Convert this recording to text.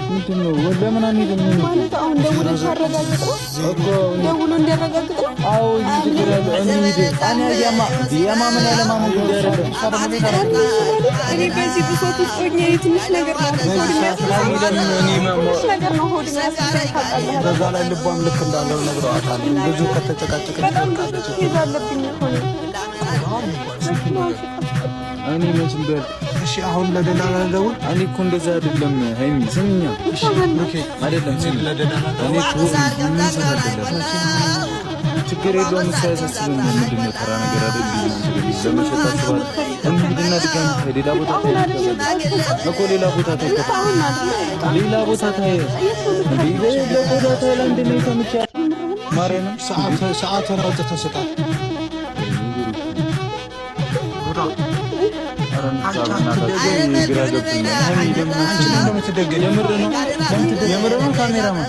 ምንድነው ለምን አንሄድም ማለት አሁን ደውለሽ አረጋግጥ ነው እኮ ደውሎ እንዲያረጋግጥ ነው አዎ ችግር አለ እንሂድ እኔ የማመን ያለማመን ጉዳይ አይደለም እኔ በዚህ ብሶት ውስጥ ሆኜ ትንሽ ነገር ነው ሆድ የሚያስፈልግ በዛ ላይ ልቧም ልክ እንዳለው ነግረዋታል ብዙ ከተጨቃጨቀ በጣም ብዙ ይዛለብኝ ሆነ እኔ መስል በል እሺ አሁን ለደላላ ደውል እኔ እኮ እንደዛ አይደለም ሃይሚ ስሚኛ እሺ ኦኬ አይደለም ለደላላ እኔ እኮ ምን ሰራደለ ችግር የለውም ሳይሰስብም ምንድነው ተራ ነገር አይደለም ለመሸጥ አስባል እንሂድና ድጋሚ ከሌላ ቦታ እኮ ሌላ ቦታ ሌላ ቦታ ታይላንድ ነው ተምቻ ማረና ሰዓት ወራውጥ ተሰጣት የምር ነው ካሜራማን